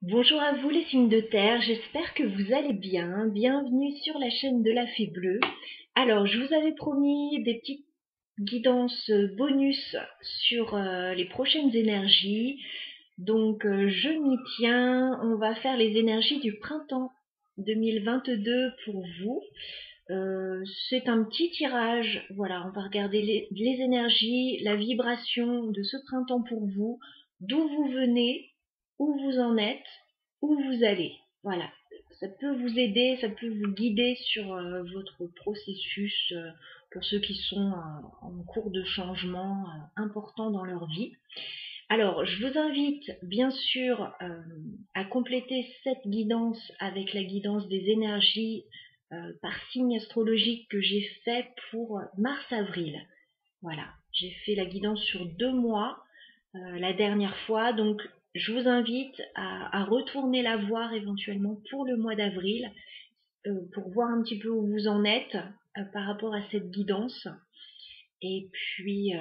Bonjour à vous les signes de terre, j'espère que vous allez bien. Bienvenue sur la chaîne de la Fée Bleue. Alors, je vous avais promis des petites guidances bonus sur les prochaines énergies. Donc, je m'y tiens. On va faire les énergies du printemps 2022 pour vous. C'est un petit tirage. Voilà, on va regarder les énergies, la vibration de ce printemps pour vous, d'où vous venez, où vous en êtes, où vous allez. Voilà, ça peut vous aider, ça peut vous guider sur votre processus pour ceux qui sont en cours de changement important dans leur vie. Alors, je vous invite bien sûr à compléter cette guidance avec la guidance des énergies par signe astrologique que j'ai fait pour mars-avril. Voilà, j'ai fait la guidance sur 2 mois la dernière fois, donc je vous invite à retourner la voir éventuellement pour le mois d'avril pour voir un petit peu où vous en êtes par rapport à cette guidance. Et puis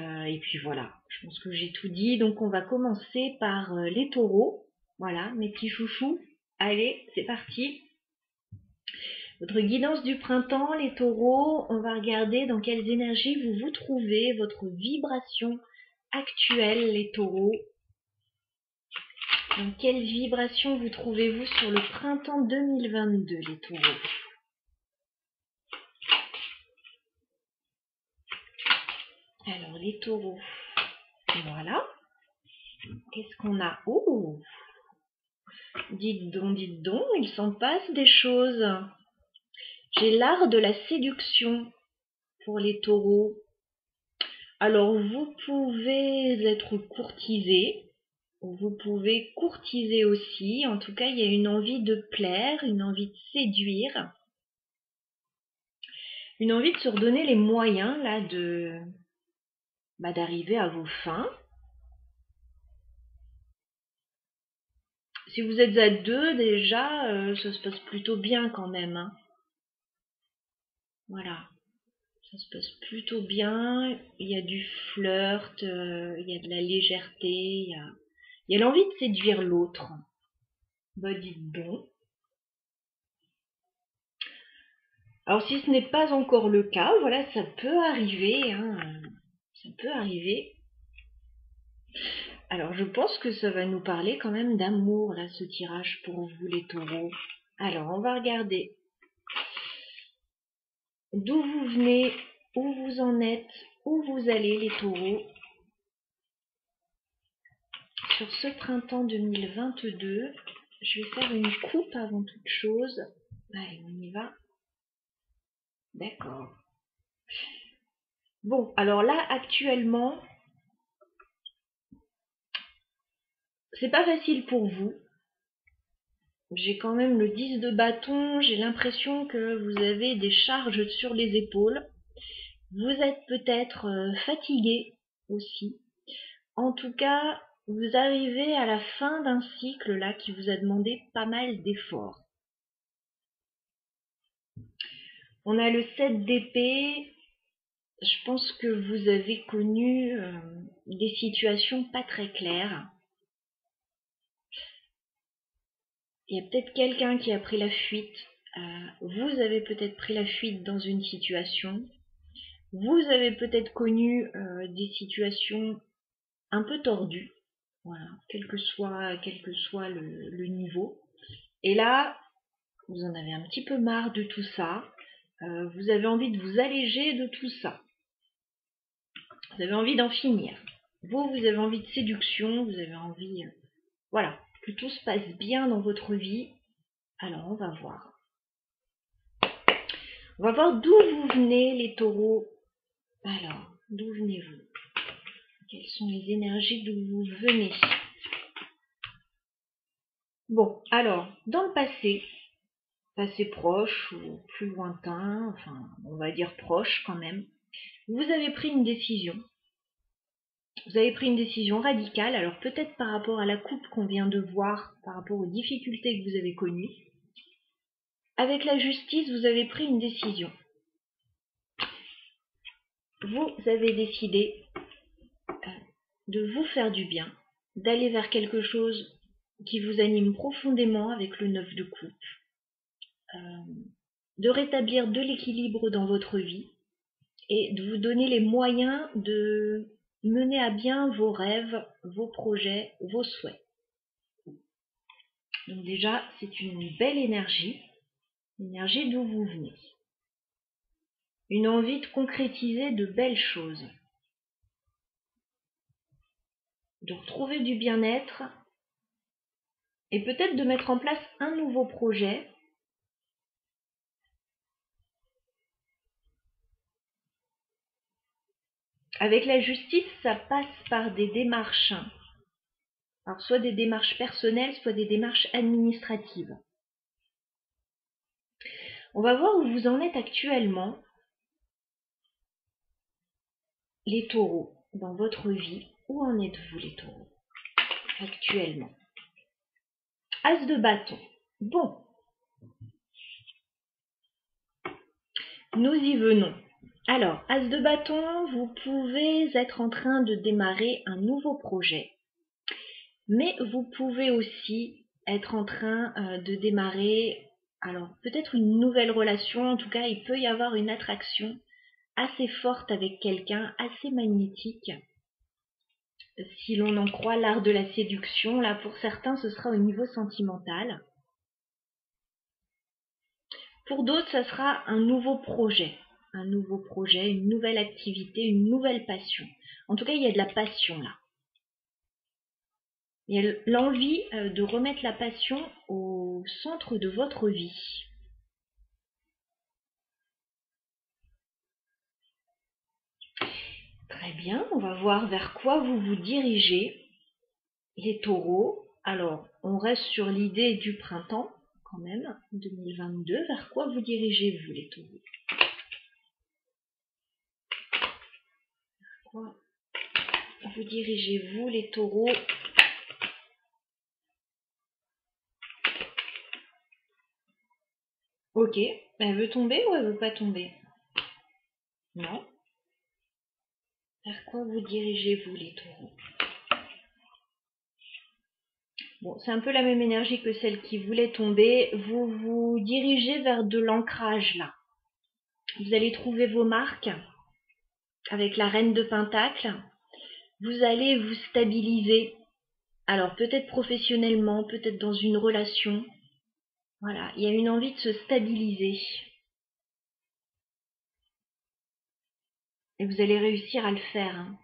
voilà, je pense que j'ai tout dit. Donc on va commencer par les taureaux. Voilà, mes petits chouchous. Allez, c'est parti. Votre guidance du printemps, les taureaux, on va regarder dans quelles énergies vous vous trouvez, votre vibration actuelle, les taureaux. Dans quelle vibration vous trouvez-vous sur le printemps 2022, les taureaux? Alors, les taureaux, voilà. Qu'est-ce qu'on a? Oh, dites donc, il s'en passe des choses. J'ai l'art de la séduction pour les taureaux. Alors, vous pouvez être courtisé, vous pouvez courtiser aussi. En tout cas, il y a une envie de plaire, une envie de séduire, une envie de se redonner les moyens là d'arriver à vos fins. Si vous êtes à deux déjà, ça se passe plutôt bien quand même, hein. Voilà, ça se passe plutôt bien. Il y a du flirt, il y a de la légèreté, il y a l'envie de séduire l'autre. Bah dites donc. Alors si ce n'est pas encore le cas, voilà, ça peut arriver, hein, ça peut arriver. Alors je pense que ça va nous parler quand même d'amour, là, ce tirage pour vous les taureaux. Alors on va regarder d'où vous venez, où vous en êtes, où vous allez les taureaux. Sur ce printemps 2022, je vais faire une coupe avant toute chose. Allez, on y va. D'accord. Bon, alors là, actuellement, c'est pas facile pour vous. J'ai quand même le 10 de bâton, j'ai l'impression que vous avez des charges sur les épaules. Vous êtes peut-être fatigué aussi. En tout cas, vous arrivez à la fin d'un cycle là qui vous a demandé pas mal d'efforts. On a le 7 d'épée. Je pense que vous avez connu des situations pas très claires. Il y a peut-être quelqu'un qui a pris la fuite. Vous avez peut-être pris la fuite dans une situation. Vous avez peut-être connu des situations un peu tordues. Voilà, quel que soit le niveau. Et là, vous en avez un petit peu marre de tout ça. Vous avez envie de vous alléger de tout ça. Vous avez envie d'en finir. Vous avez envie de séduction, vous avez envie, voilà, que tout se passe bien dans votre vie. Alors, on va voir. On va voir d'où vous venez, les taureaux. Alors, d'où venez-vous? Quelles sont les énergies d'où vous venez? Bon, alors, dans le passé proche ou plus lointain, enfin, on va dire proche quand même, vous avez pris une décision. Vous avez pris une décision radicale, alors peut-être par rapport à la coupe qu'on vient de voir, par rapport aux difficultés que vous avez connues. Avec la justice, vous avez pris une décision. Vous avez décidé de vous faire du bien, d'aller vers quelque chose qui vous anime profondément avec le 9 de coupe, de rétablir de l'équilibre dans votre vie et de vous donner les moyens de mener à bien vos rêves, vos projets, vos souhaits. Donc déjà, c'est une belle énergie, l'énergie d'où vous venez. Une envie de concrétiser de belles choses, de retrouver du bien-être et peut-être de mettre en place un nouveau projet. Avec la justice, ça passe par des démarches. Alors, soit des démarches personnelles, soit des démarches administratives. On va voir où vous en êtes actuellement, les taureaux, dans votre vie. Où en êtes-vous, les taureaux, actuellement? As de bâton. Bon. Nous y venons. Alors, As de bâton, vous pouvez être en train de démarrer un nouveau projet. Mais vous pouvez aussi être en train de démarrer, alors peut-être une nouvelle relation, en tout cas il peut y avoir une attraction assez forte avec quelqu'un, assez magnétique. Si l'on en croit l'art de la séduction, là pour certains ce sera au niveau sentimental. Pour d'autres, ça sera un nouveau projet, une nouvelle activité, une nouvelle passion. En tout cas, il y a de la passion là. Il y a l'envie de remettre la passion au centre de votre vie. Très bien, on va voir vers quoi vous vous dirigez, les taureaux. Alors, on reste sur l'idée du printemps, quand même, 2022. Vers quoi vous dirigez-vous, les taureaux? Vers quoi vous dirigez-vous, les taureaux? Ok, elle veut tomber ou elle veut pas tomber? Non. Vers quoi vous dirigez-vous, les taureaux? Bon, c'est un peu la même énergie que celle qui voulait tomber. Vous vous dirigez vers de l'ancrage, là. Vous allez trouver vos marques avec la reine de Pentacle. Vous allez vous stabiliser. Alors, peut-être professionnellement, peut-être dans une relation. Voilà, il y a une envie de se stabiliser. Et vous allez réussir à le faire. Hein.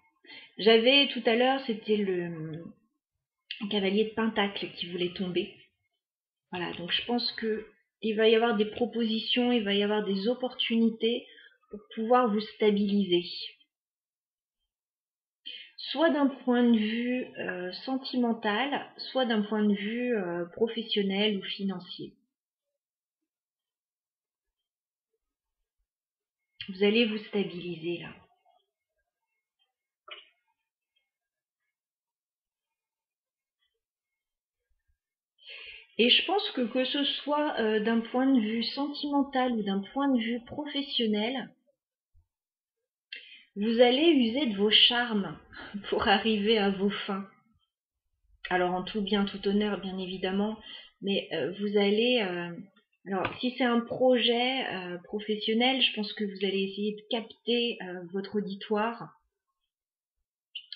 J'avais tout à l'heure, c'était le cavalier de Pentacle qui voulait tomber. Voilà, donc je pense que il va y avoir des propositions, il va y avoir des opportunités pour pouvoir vous stabiliser. Soit d'un point de vue sentimental, soit d'un point de vue professionnel ou financier. Vous allez vous stabiliser là. Et je pense que ce soit d'un point de vue sentimental ou d'un point de vue professionnel, vous allez user de vos charmes pour arriver à vos fins. Alors en tout bien, tout honneur, bien évidemment, mais vous allez... alors si c'est un projet professionnel, je pense que vous allez essayer de capter votre auditoire,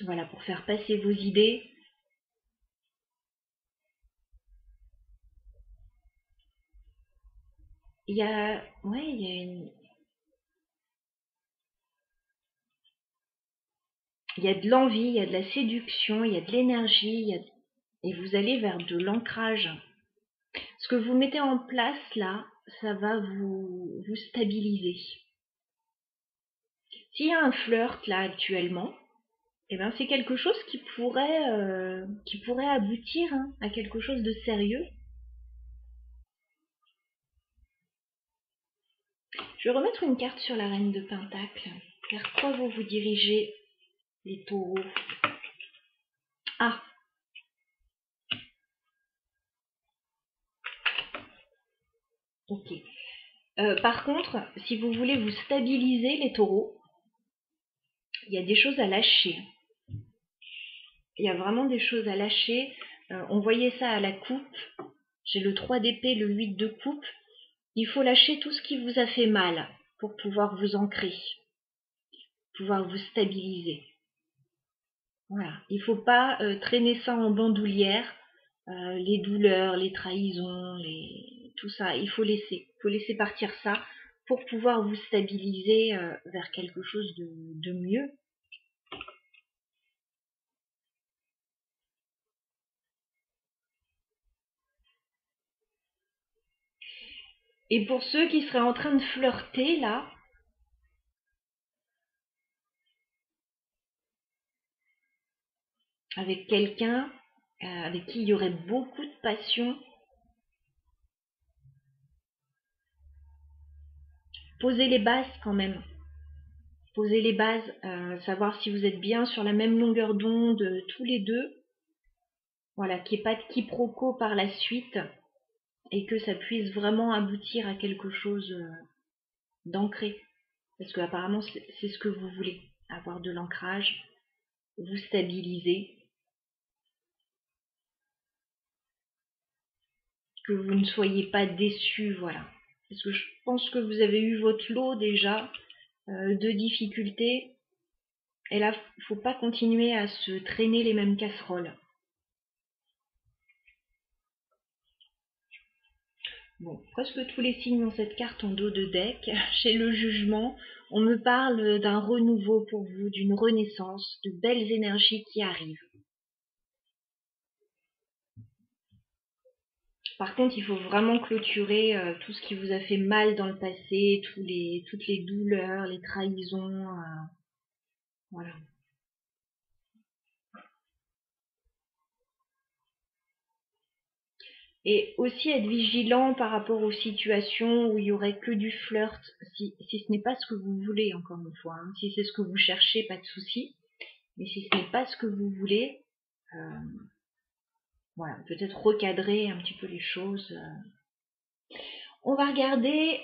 voilà, pour faire passer vos idées. Il y a... Ouais, il y a une... Il y a de l'envie, il y a de la séduction, il y a de l'énergie, et vous allez vers de l'ancrage. Ce que vous mettez en place là, ça va vous stabiliser. S'il y a un flirt là actuellement, eh ben, c'est quelque chose qui pourrait aboutir hein, à quelque chose de sérieux. Je vais remettre une carte sur la reine de Pentacle. Vers quoi vous vous dirigez, les taureaux? Ah, ok. Par contre, si vous voulez vous stabiliser, les taureaux, il y a des choses à lâcher. Il y a vraiment des choses à lâcher. On voyait ça à la coupe. J'ai le 3 d'épée, le 8 de coupe. Il faut lâcher tout ce qui vous a fait mal pour pouvoir vous ancrer, pouvoir vous stabiliser. Voilà. Il ne faut pas traîner ça en bandoulière, les douleurs, les trahisons, tout ça. Il faut laisser partir ça pour pouvoir vous stabiliser vers quelque chose de mieux. Et pour ceux qui seraient en train de flirter là, avec quelqu'un avec qui il y aurait beaucoup de passion, posez les bases quand même. Posez les bases, savoir si vous êtes bien sur la même longueur d'onde tous les deux. Voilà, qu'il n'y ait pas de quiproquo par la suite et que ça puisse vraiment aboutir à quelque chose d'ancré. Parce que apparemment c'est ce que vous voulez, avoir de l'ancrage, vous stabiliser, que vous ne soyez pas déçus, voilà. Parce que je pense que vous avez eu votre lot déjà de difficultés. Et là, il ne faut pas continuer à se traîner les mêmes casseroles. Bon, presque tous les signes ont cette carte en dos de deck. Chez le jugement, on me parle d'un renouveau pour vous, d'une renaissance, de belles énergies qui arrivent. Par contre, il faut vraiment clôturer tout ce qui vous a fait mal dans le passé, toutes les douleurs, les trahisons. Voilà. Et aussi être vigilant par rapport aux situations où il y aurait que du flirt, si ce n'est pas ce que vous voulez, encore une fois. Hein. Si c'est ce que vous cherchez, pas de souci. Mais si ce n'est pas ce que vous voulez, voilà, peut-être recadrer un petit peu les choses. On va regarder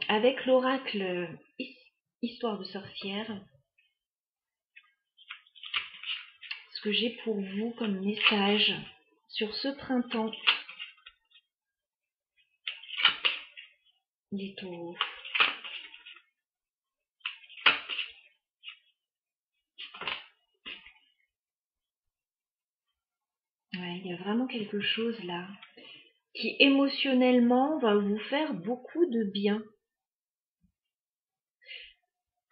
avec l'oracle Histoire de sorcière ce que j'ai pour vous comme message sur ce printemps. Les taureaux. Ouais, il y a vraiment quelque chose là qui émotionnellement va vous faire beaucoup de bien.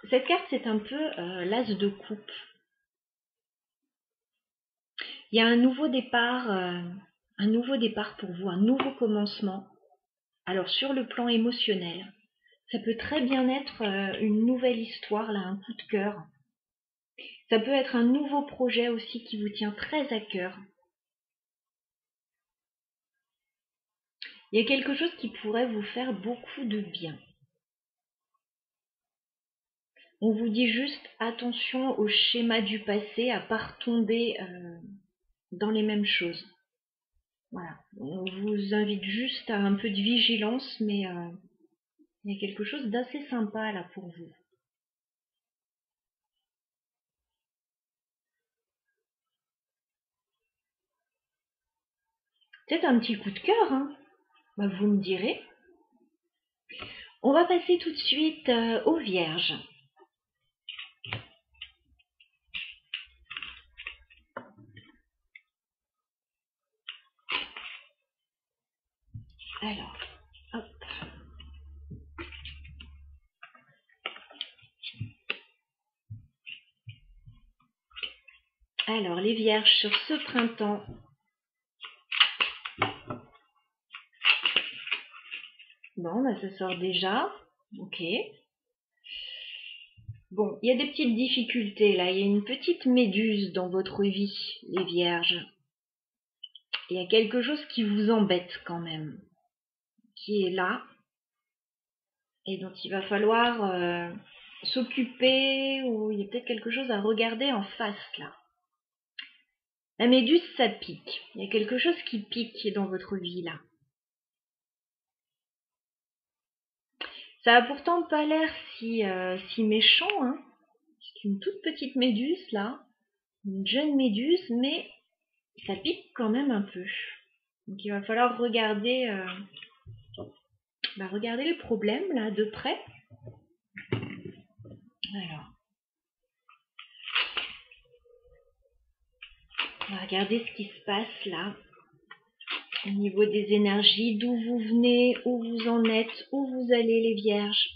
Cette carte, c'est un peu l'as de coupe. Il y a un nouveau départ pour vous, un nouveau commencement. Alors sur le plan émotionnel, ça peut très bien être une nouvelle histoire, là, un coup de cœur. Ça peut être un nouveau projet aussi qui vous tient très à cœur. Il y a quelque chose qui pourrait vous faire beaucoup de bien. On vous dit juste attention au schéma du passé, à ne pas retomber dans les mêmes choses. Voilà, on vous invite juste à un peu de vigilance, mais il y a quelque chose d'assez sympa là pour vous. Peut-être un petit coup de cœur, hein, bah, vous me direz. On va passer tout de suite aux Vierges. Alors, hop. Alors, les Vierges sur ce printemps. Bon, bah, ça sort déjà. Ok. Bon, il y a des petites difficultés là. Il y a une petite méduse dans votre vie, les Vierges. Il y a quelque chose qui vous embête quand même, qui est là et dont il va falloir s'occuper, ou il y a peut-être quelque chose à regarder en face là. La méduse, ça pique. Il y a quelque chose qui pique dans votre vie là. Ça a pourtant pas l'air si méchant, hein. C'est une toute petite méduse là, une jeune méduse, mais Ça pique quand même un peu. Donc il va falloir regarder, regarder les problèmes là de près. Alors, on va regarder ce qui se passe là. Au niveau des énergies, d'où vous venez, où vous en êtes, où vous allez les vierges.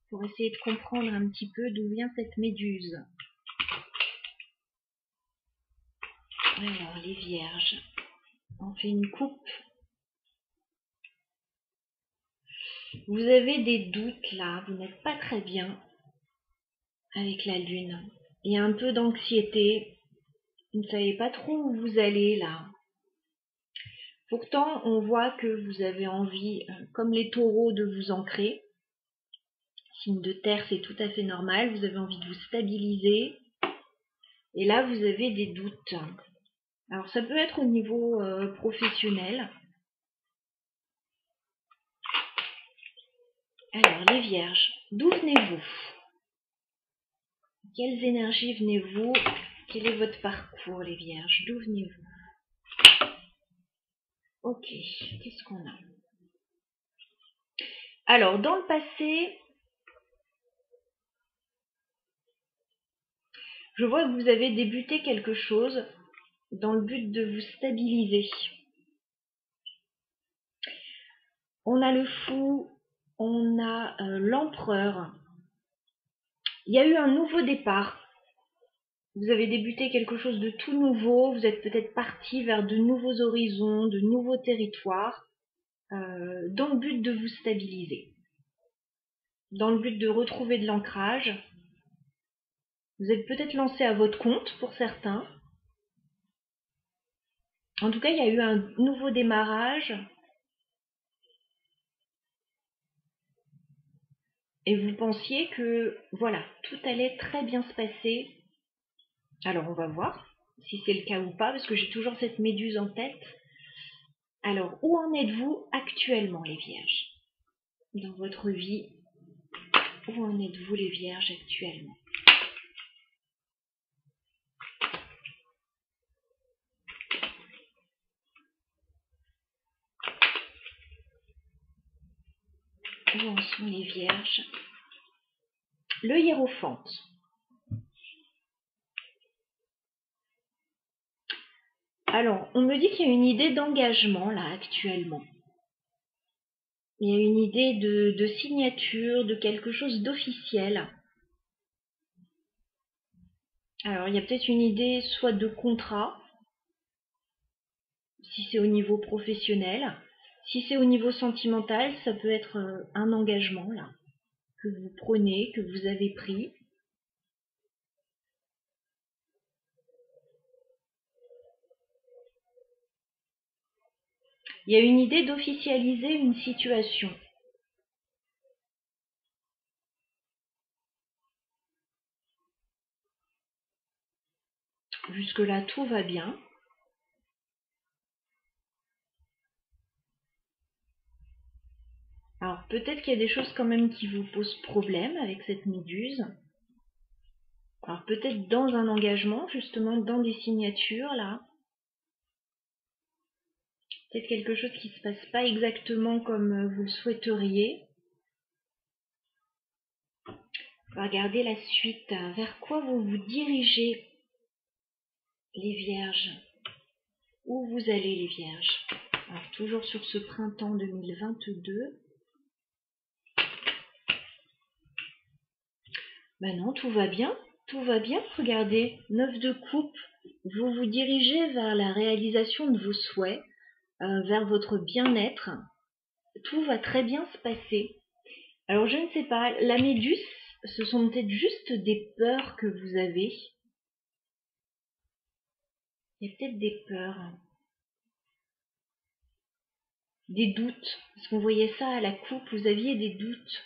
Pour essayer de comprendre un petit peu d'où vient cette méduse. Alors, les vierges. On fait une coupe. Vous avez des doutes là, vous n'êtes pas très bien avec la lune. Il y a un peu d'anxiété. Vous ne savez pas trop où vous allez là. Pourtant, on voit que vous avez envie, comme les taureaux, de vous ancrer. Signe de terre, c'est tout à fait normal. Vous avez envie de vous stabiliser. Et là, vous avez des doutes. Alors, ça peut être au niveau professionnel. Alors, les vierges, d'où venez-vous? Quelles énergies venez-vous? Quel est votre parcours, les vierges? D'où venez-vous? Ok, qu'est-ce qu'on a? Alors, dans le passé, je vois que vous avez débuté quelque chose dans le but de vous stabiliser. On a le fou, on a l'empereur. Il y a eu un nouveau départ. Vous avez débuté quelque chose de tout nouveau. Vous êtes peut-être parti vers de nouveaux horizons, de nouveaux territoires, dans le but de vous stabiliser. Dans le but de retrouver de l'ancrage. Vous êtes peut-être lancé à votre compte pour certains. En tout cas, il y a eu un nouveau démarrage. Et vous pensiez que, voilà, tout allait très bien se passer. Alors, on va voir si c'est le cas ou pas, parce que j'ai toujours cette méduse en tête. Alors, où en êtes-vous actuellement, les vierges? Dans votre vie, où en êtes-vous, les vierges, actuellement? Où en sont les vierges? Le hiérophante. Alors, on me dit qu'il y a une idée d'engagement, là, actuellement. Il y a une idée de signature, de quelque chose d'officiel. Alors, il y a peut-être une idée soit de contrat, si c'est au niveau professionnel. Si c'est au niveau sentimental, ça peut être un engagement, là, que vous prenez, que vous avez pris. Il y a une idée d'officialiser une situation. Jusque-là, tout va bien. Alors, peut-être qu'il y a des choses quand même qui vous posent problème avec cette méduse. Alors, peut-être dans un engagement, justement, dans des signatures, là. Peut-être quelque chose qui ne se passe pas exactement comme vous le souhaiteriez. On va regarder la suite. Vers quoi vous vous dirigez, les vierges? Où vous allez, les vierges? Alors, toujours sur ce printemps 2022. Ben non, tout va bien. Tout va bien. Regardez, 9 de coupe. Vous vous dirigez vers la réalisation de vos souhaits, vers votre bien-être. Tout va très bien se passer. Alors, je ne sais pas, la méduse, ce sont peut-être juste des peurs que vous avez. Il y a peut-être des peurs, des doutes. Parce qu'on voyait ça à la coupe, vous aviez des doutes.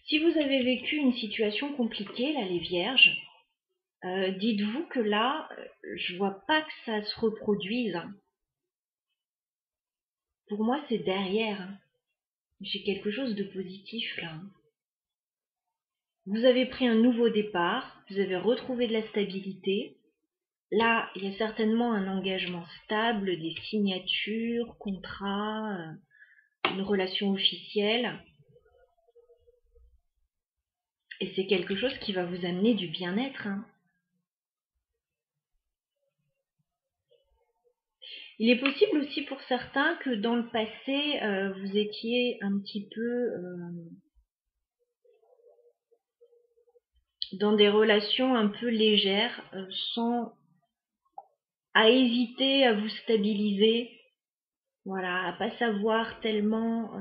Si vous avez vécu une situation compliquée, là, les vierges, dites-vous que là, je vois pas que ça se reproduise. Pour moi, c'est derrière. J'ai quelque chose de positif là. Vous avez pris un nouveau départ, vous avez retrouvé de la stabilité. Là, il y a certainement un engagement stable, des signatures, contrats, une relation officielle. Et c'est quelque chose qui va vous amener du bien-être, hein. Il est possible aussi pour certains que dans le passé, vous étiez un petit peu dans des relations un peu légères, sans à hésiter à vous stabiliser, voilà, à pas savoir tellement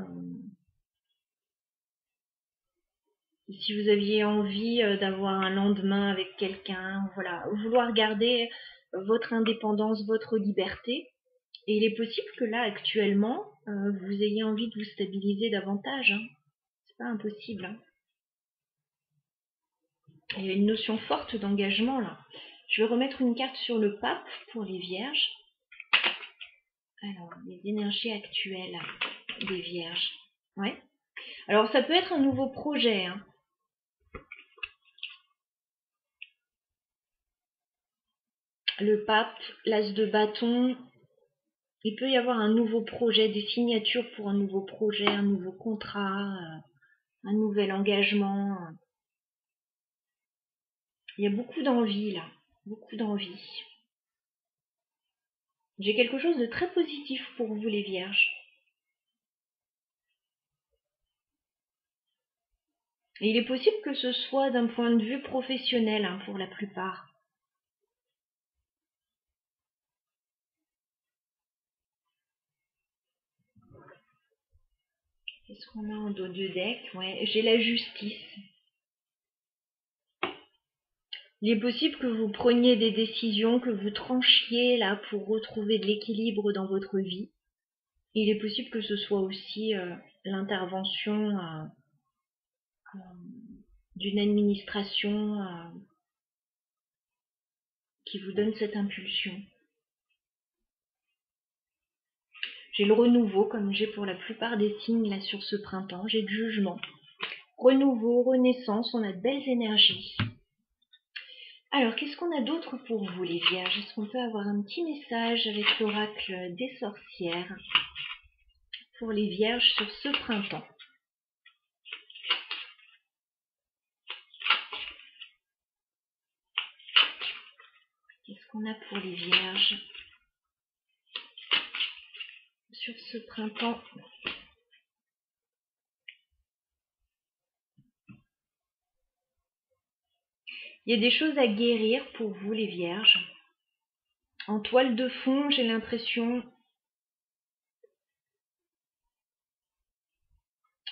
si vous aviez envie d'avoir un lendemain avec quelqu'un, voilà, vouloir garder votre indépendance, votre liberté. Et il est possible que là, actuellement, vous ayez envie de vous stabiliser davantage, hein. C'est pas impossible, hein. Il y a une notion forte d'engagement là. Je vais remettre une carte sur le pape pour les vierges. Alors, les énergies actuelles des vierges. Ouais. Alors, ça peut être un nouveau projet, hein. Le pape, l'as de bâton. Il peut y avoir un nouveau projet, des signatures pour un nouveau projet, un nouveau contrat, un nouvel engagement. Il y a beaucoup d'envie là, beaucoup d'envie. J'ai quelque chose de très positif pour vous les vierges. Et il est possible que ce soit d'un point de vue professionnel, hein, pour la plupart. Qu'est-ce qu'on a en dos de deck? Ouais, j'ai la justice. Il est possible que vous preniez des décisions, que vous tranchiez là pour retrouver de l'équilibre dans votre vie. Et il est possible que ce soit aussi l'intervention d'une administration qui vous donne cette impulsion. J'ai le renouveau, comme j'ai pour la plupart des signes là sur ce printemps. J'ai le jugement. Renouveau, renaissance, on a de belles énergies. Alors, qu'est-ce qu'on a d'autre pour vous, les vierges? Est-ce qu'on peut avoir un petit message avec l'oracle des sorcières pour les vierges sur ce printemps? Qu'est-ce qu'on a pour les vierges sur ce printemps? Il y a des choses à guérir pour vous, les vierges. En toile de fond, j'ai l'impression,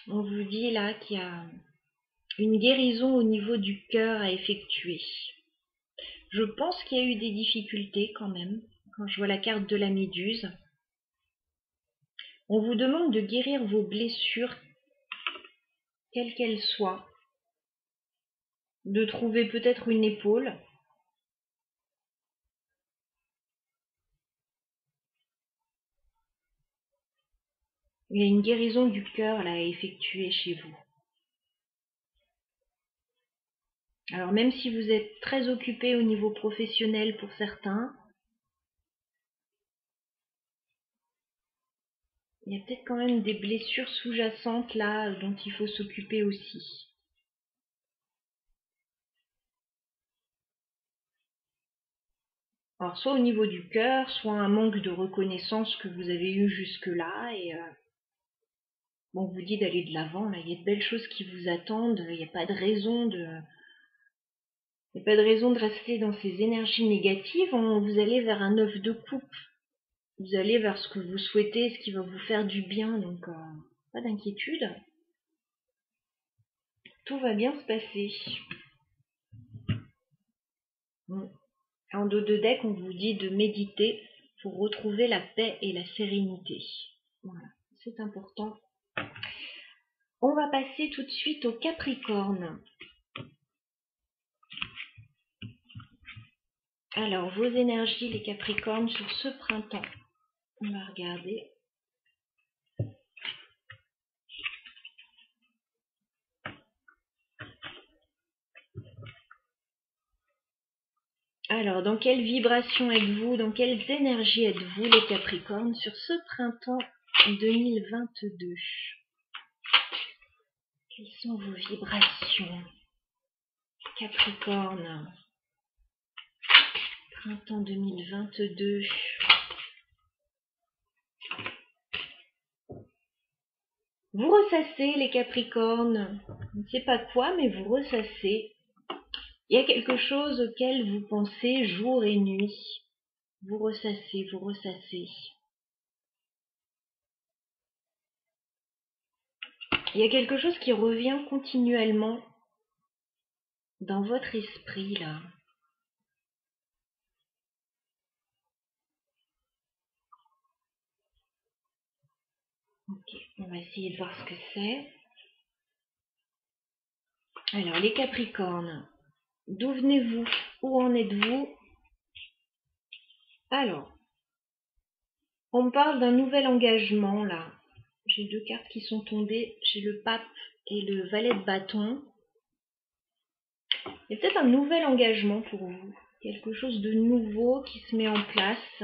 on vous dit là qu'il y a une guérison au niveau du cœur à effectuer. Je pense qu'il y a eu des difficultés quand même, quand je vois la carte de la méduse. On vous demande de guérir vos blessures, quelles qu'elles soient, de trouver peut-être une épaule. Il y a une guérison du cœur là à effectuer chez vous. Alors même si vous êtes très occupé au niveau professionnel pour certains, il y a peut-être quand même des blessures sous-jacentes là dont il faut s'occuper aussi. Alors soit au niveau du cœur, soit un manque de reconnaissance que vous avez eu jusque-là et on vous dit d'aller de l'avant, là il y a de belles choses qui vous attendent, il n'y a pas de raison de... Il n'y a pas de raison de rester dans ces énergies négatives, vous allez vers un 9 de coupe. Vous allez vers ce que vous souhaitez, ce qui va vous faire du bien, donc pas d'inquiétude. Tout va bien se passer. En dos de deck, on vous dit de méditer pour retrouver la paix et la sérénité. Voilà, c'est important. On va passer tout de suite au Capricorne. Alors, vos énergies, les Capricornes, sur ce printemps. On va regarder. Alors, dans quelle vibration êtes-vous? Dans quelles énergies êtes-vous, les Capricornes, sur ce printemps 2022? Quelles sont vos vibrations, Capricorne? Printemps 2022. Vous ressassez, les Capricornes. Je ne sais pas quoi, mais vous ressassez. Il y a quelque chose auquel vous pensez jour et nuit. Vous ressassez, vous ressassez. Il y a quelque chose qui revient continuellement dans votre esprit, là. Ok, on va essayer de voir ce que c'est. Alors, les Capricornes, d'où venez-vous? Où en êtes-vous? Alors, on me parle d'un nouvel engagement, là. J'ai deux cartes qui sont tombées. J'ai le pape et le valet de bâton. Il y a peut-être un nouvel engagement pour vous. Quelque chose de nouveau qui se met en place.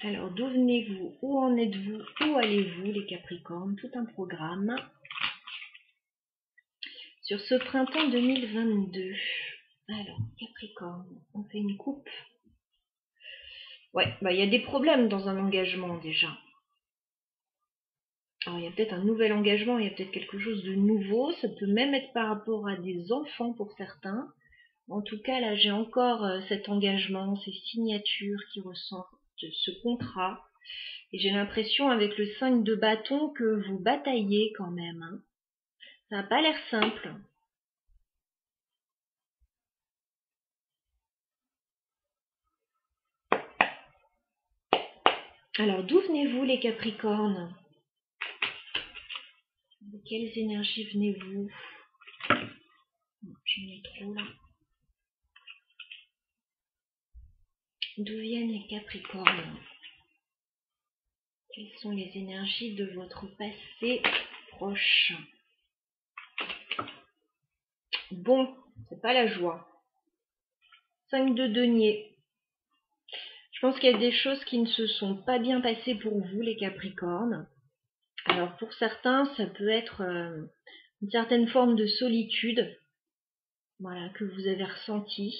Alors, d'où venez-vous? Où en êtes-vous? Où allez-vous, les Capricornes? Tout un programme. Sur ce printemps 2022. Alors, Capricorne, on fait une coupe. Ouais, bah il y a des problèmes dans un engagement déjà. Alors, il y a peut-être un nouvel engagement, il y a peut-être quelque chose de nouveau. Ça peut même être par rapport à des enfants pour certains. En tout cas, là, j'ai encore cet engagement, ces signatures qui ressortent de ce contrat. Et j'ai l'impression, avec le 5 de bâton, que vous bataillez quand même. Hein. Ça n'a pas l'air simple. Alors, d'où venez-vous, les Capricornes? De quelles énergies venez-vous? J'en ai trop, là. D'où viennent les Capricornes? Quelles sont les énergies de votre passé proche? Bon, c'est pas la joie. 5 de denier. Je pense qu'il y a des choses qui ne se sont pas bien passées pour vous, les Capricornes. Alors pour certains, ça peut être une certaine forme de solitude, voilà, que vous avez ressentie.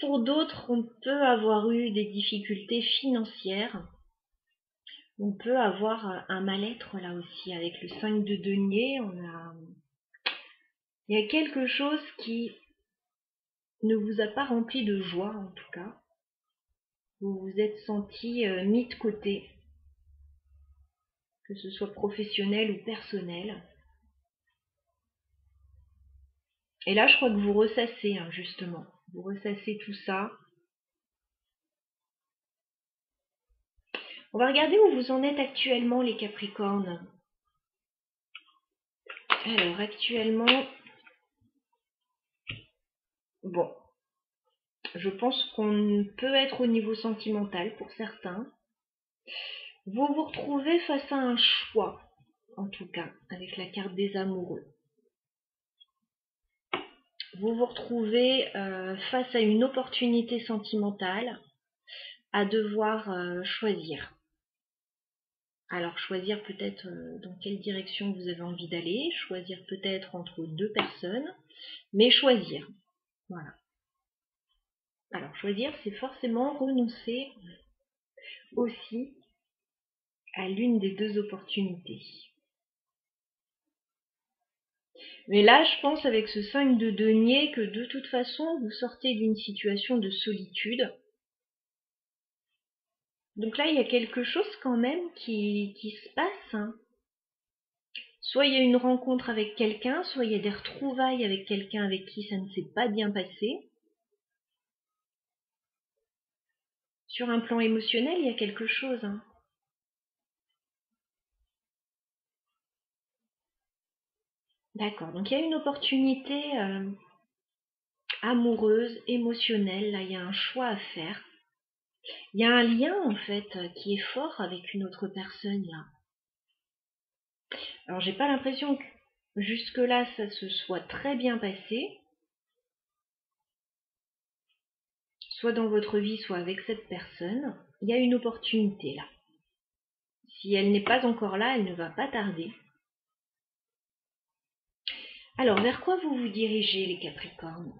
Pour d'autres, on peut avoir eu des difficultés financières. On peut avoir un mal-être là aussi. Avec le 5 de denier, il y a quelque chose qui ne vous a pas rempli de joie en tout cas. Vous vous êtes senti mis de côté, que ce soit professionnel ou personnel. Et là, je crois que vous ressassez, hein, justement. Vous ressassez tout ça. On va regarder où vous en êtes actuellement, les Capricornes. Alors, actuellement, bon, je pense qu'on peut être au niveau sentimental pour certains. Vous vous retrouvez face à un choix, en tout cas, avec la carte des amoureux. Vous vous retrouvez face à une opportunité sentimentale à devoir choisir. Alors choisir peut-être dans quelle direction vous avez envie d'aller, choisir peut-être entre deux personnes, mais choisir. Voilà. Alors choisir, c'est forcément renoncer aussi à l'une des deux opportunités. Mais là, je pense avec ce 5 de denier que de toute façon, vous sortez d'une situation de solitude. Donc là, il y a quelque chose quand même qui se passe. Hein. Soit il y a une rencontre avec quelqu'un, soit il y a des retrouvailles avec quelqu'un avec qui ça ne s'est pas bien passé. Sur un plan émotionnel, il y a quelque chose. Hein. D'accord, donc il y a une opportunité amoureuse, émotionnelle, là il y a un choix à faire. Il y a un lien en fait qui est fort avec une autre personne là. Alors j'ai pas l'impression que jusque-là ça se soit très bien passé, soit dans votre vie, soit avec cette personne. Il y a une opportunité là. Si elle n'est pas encore là, elle ne va pas tarder. Alors, vers quoi vous vous dirigez, les Capricornes,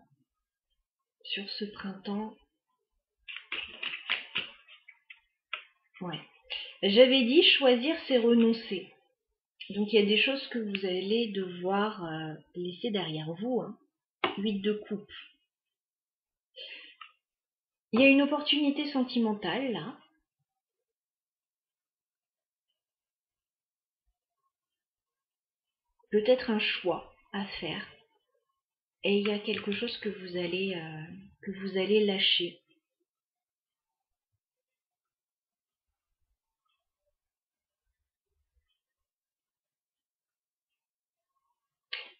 sur ce printemps? Ouais. J'avais dit choisir, c'est renoncer. Donc, il y a des choses que vous allez devoir laisser derrière vous. 8 de coupe. Il y a une opportunité sentimentale, là. Peut-être un choix à faire. Et il y a quelque chose que vous allez lâcher.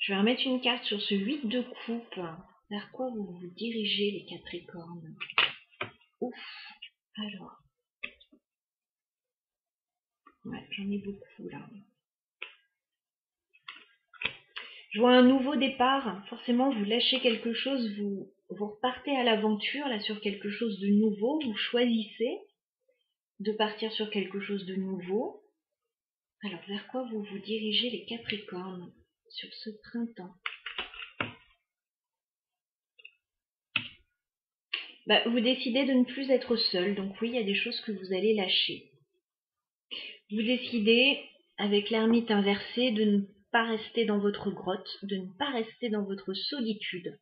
Je vais remettre une carte sur ce 8 de coupe. Vers quoi vous vous dirigez, les Capricornes? Ouf. Alors. Ouais, j'en ai beaucoup là. Je vois un nouveau départ. Forcément, vous lâchez quelque chose, vous repartez à l'aventure là sur quelque chose de nouveau. Vous choisissez de partir sur quelque chose de nouveau. Alors, vers quoi vous vous dirigez, les Capricornes, sur ce printemps? Vous décidez de ne plus être seul. Donc oui, il y a des choses que vous allez lâcher. Vous décidez, avec l'ermite inversé, de ne pas rester dans votre grotte, de ne pas rester dans votre solitude.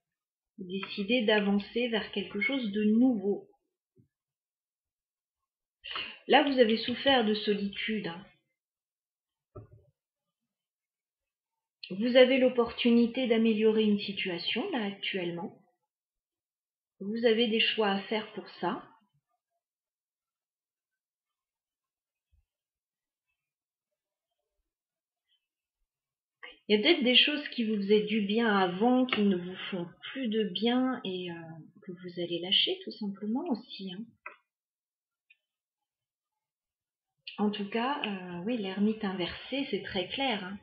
Vous décidez d'avancer vers quelque chose de nouveau. Là, vous avez souffert de solitude. Vous avez l'opportunité d'améliorer une situation, là, actuellement. Vous avez des choix à faire pour ça. Il y a peut-être des choses qui vous faisaient du bien avant, qui ne vous font plus de bien et que vous allez lâcher tout simplement aussi. En tout cas, oui, l'ermite inversé, c'est très clair.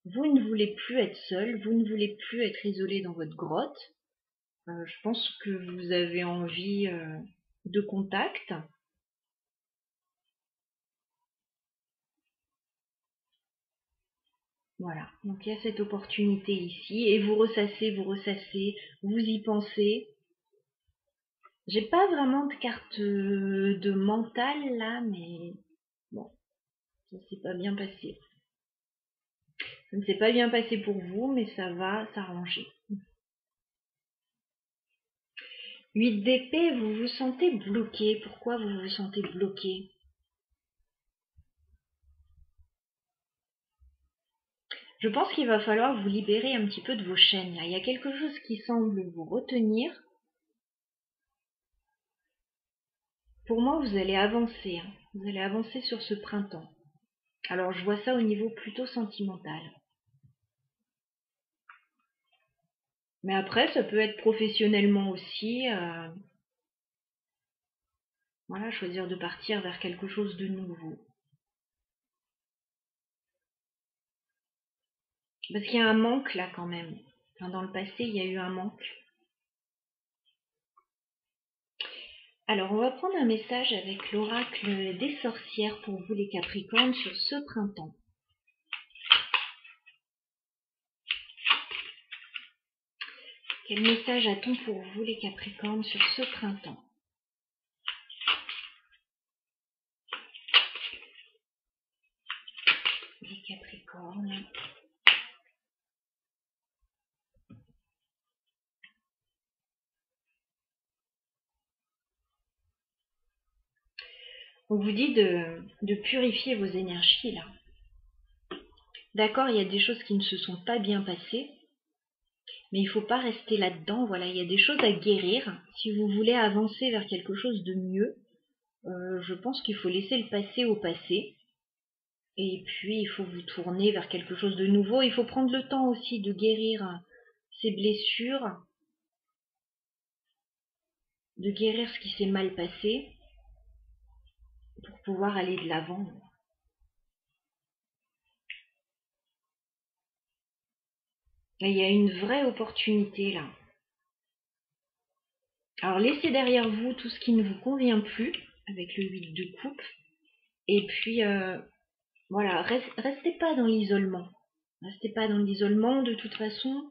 Vous ne voulez plus être seul, vous ne voulez plus être isolé dans votre grotte. Je pense que vous avez envie de contact. Voilà, donc il y a cette opportunité ici, et vous ressassez, vous y pensez. J'ai pas vraiment de carte de mental là, mais bon, ça s'est pas bien passé. Ça ne s'est pas bien passé pour vous, mais ça va s'arranger. 8 d'épée, vous vous sentez bloqué. Pourquoi vous vous sentez bloqué? Je pense qu'il va falloir vous libérer un petit peu de vos chaînes là. Il y a quelque chose qui semble vous retenir. Pour moi, vous allez avancer. Vous allez avancer sur ce printemps. Alors, je vois ça au niveau plutôt sentimental. Mais après, ça peut être professionnellement aussi. Voilà, choisir de partir vers quelque chose de nouveau. Parce qu'il y a un manque là quand même. Enfin, dans le passé, il y a eu un manque. Alors, on va prendre un message avec l'oracle des sorcières pour vous les Capricornes sur ce printemps. Quel message a-t-on pour vous les Capricornes sur ce printemps? Les Capricornes. On vous dit de purifier vos énergies là. D'accord, il y a des choses qui ne se sont pas bien passées, mais il ne faut pas rester là-dedans. Voilà, il y a des choses à guérir. Si vous voulez avancer vers quelque chose de mieux, je pense qu'il faut laisser le passé au passé. Et puis, il faut vous tourner vers quelque chose de nouveau. Il faut prendre le temps aussi de guérir ces blessures, de guérir ce qui s'est mal passé pour pouvoir aller de l'avant. Et il y a une vraie opportunité là. Alors laissez derrière vous tout ce qui ne vous convient plus avec le 8 de coupe. Et puis voilà, restez pas dans l'isolement. Restez pas dans l'isolement. De toute façon,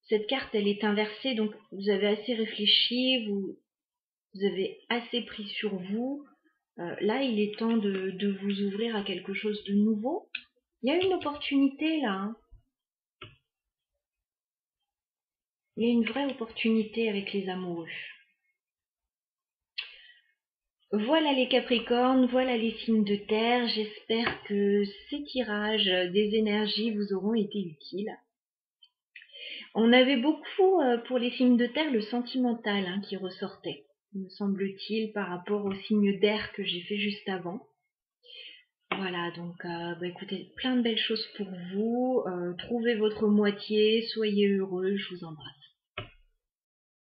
cette carte elle est inversée, donc vous avez assez réfléchi, vous avez assez pris sur vous. Là, il est temps de vous ouvrir à quelque chose de nouveau. Il y a une opportunité là, hein. Il y a une vraie opportunité avec les amoureux. Voilà les Capricornes, voilà les signes de terre. J'espère que ces tirages des énergies vous auront été utiles. On avait beaucoup pour les signes de terre le sentimental hein, qui ressortait, me semble-t-il, par rapport aux signes d'air que j'ai fait juste avant. Voilà, donc écoutez, plein de belles choses pour vous. Trouvez votre moitié, soyez heureux, je vous embrasse.